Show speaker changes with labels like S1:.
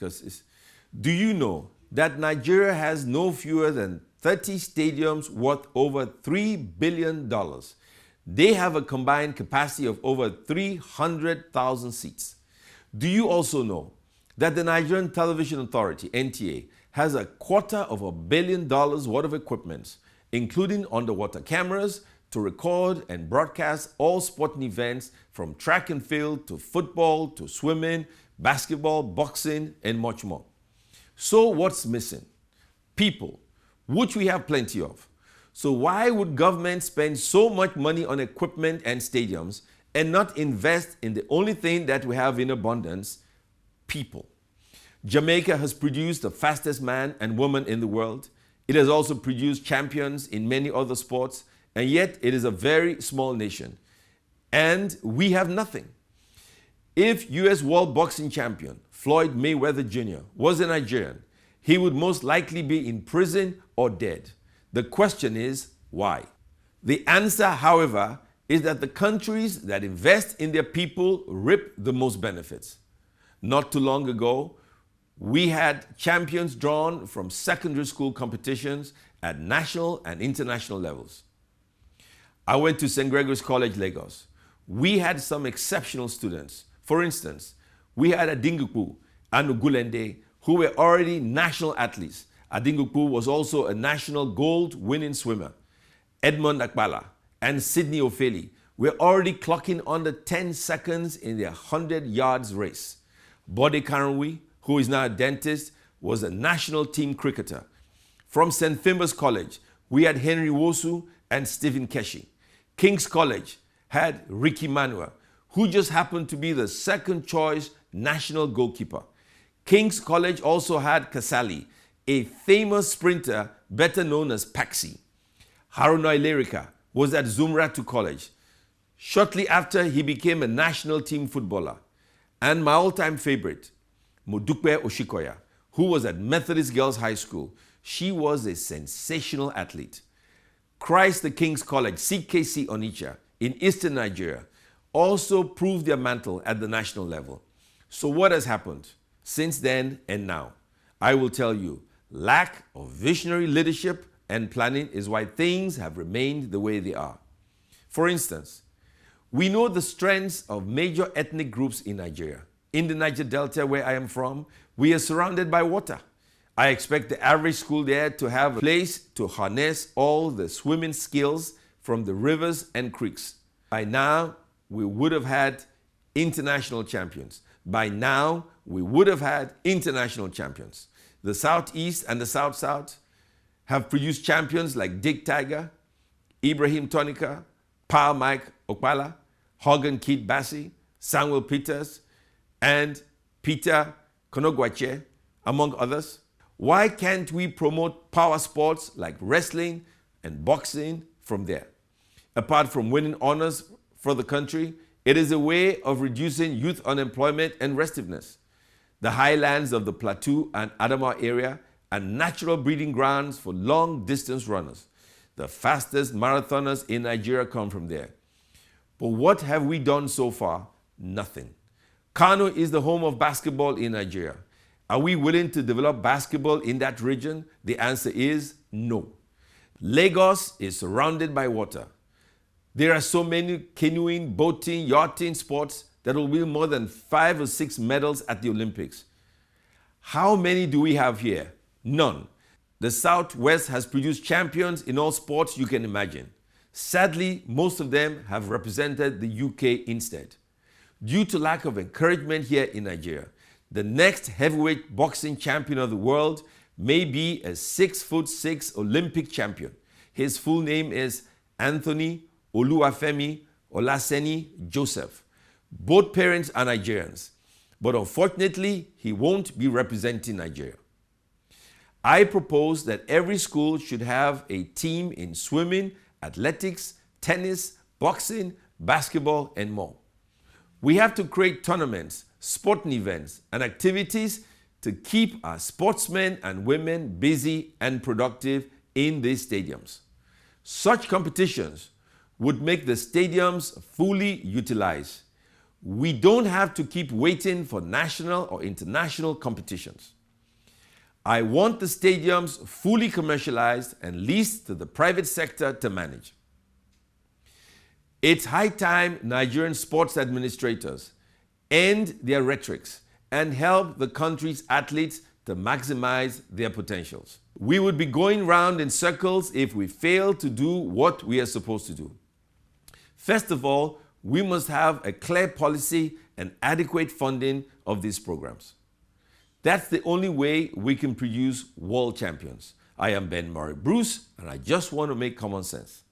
S1: Do you know that Nigeria has no fewer than 30 stadiums worth over $3 billion? They have a combined capacity of over 300,000 seats. Do you also know that the Nigerian Television Authority, NTA, has $250 million worth of equipment, including underwater cameras, to record and broadcast all sporting events from track and field to football to swimming, basketball, boxing, and much more. So what's missing? People, which we have plenty of. So why would government spend so much money on equipment and stadiums and not invest in the only thing that we have in abundance? People. Jamaica has produced the fastest man and woman in the world. It has also produced champions in many other sports, and yet it is a very small nation. And we have nothing. If US World Boxing Champion Floyd Mayweather Jr. was a Nigerian, he would most likely be in prison or dead. The question is, why? The answer, however, is that the countries that invest in their people reap the most benefits. Not too long ago, we had champions drawn from secondary school competitions at national and international levels. I went to St. Gregory's College, Lagos. We had some exceptional students. For instance, we had Adingukwu and Ogulende, who were already national athletes. Adingukwu was also a national gold-winning swimmer. Edmond Akbala and Sidney Ofeli were already clocking under 10 seconds in their 100 yards race. Bode Karanwi, who is now a dentist, was a national team cricketer. From St. Finbar's College, we had Henry Wosu and Stephen Keshi. King's College had Ricky Manuel, who just happened to be the second choice national goalkeeper. King's College also had Kasali, a famous sprinter better known as Paxi. Haruna Ilerika was at Zumratu College. Shortly after, he became a national team footballer. And my all-time favorite, Modupe Oshikoya, who was at Methodist Girls High School. She was a sensational athlete. Christ the King's College, CKC Onitsha, in eastern Nigeria, also proved their mantle at the national level. So what has happened since then and now? I will tell you, lack of visionary leadership and planning is why things have remained the way they are. For instance, we know the strengths of major ethnic groups in Nigeria. In the Niger Delta, where I am from, we are surrounded by water. I expect the average school there to have a place to harness all the swimming skills from the rivers and creeks. By now, we would have had international champions. By now, we would have had international champions. The Southeast and the South-South have produced champions like Dick Tiger, Ibrahim Tonika, Pa Mike Okpala, Hogan Kid Bassi, Samuel Peters, and Peter Konogwache, among others. Why can't we promote power sports like wrestling and boxing from there? Apart from winning honors for the country, it is a way of reducing youth unemployment and restiveness. The highlands of the Plateau and Adamawa area are natural breeding grounds for long-distance runners. The fastest marathoners in Nigeria come from there. But what have we done so far? Nothing. Kano is the home of basketball in Nigeria. Are we willing to develop basketball in that region? The answer is no. Lagos is surrounded by water. There are so many canoeing, boating, yachting sports that will win more than 5 or 6 medals at the Olympics. How many do we have here? None. The Southwest has produced champions in all sports you can imagine. Sadly, most of them have represented the UK instead. Due to lack of encouragement here in Nigeria, the next heavyweight boxing champion of the world may be a 6'6" Olympic champion. His full name is Anthony Oluwafemi Olaseni Joseph. Both parents are Nigerians, but unfortunately, he won't be representing Nigeria. I propose that every school should have a team in swimming, athletics, tennis, boxing, basketball, and more. We have to create tournaments, sporting events, and activities to keep our sportsmen and women busy and productive in these stadiums. Such competitions would make the stadiums fully utilized. We don't have to keep waiting for national or international competitions. I want the stadiums fully commercialized and leased to the private sector to manage. It's high time Nigerian sports administrators end their rhetorics and help the country's athletes to maximize their potentials. We would be going round in circles if we fail to do what we are supposed to do. First of all, we must have a clear policy and adequate funding of these programs. That's the only way we can produce world champions. I am Ben Murray Bruce, and I just want to make common sense.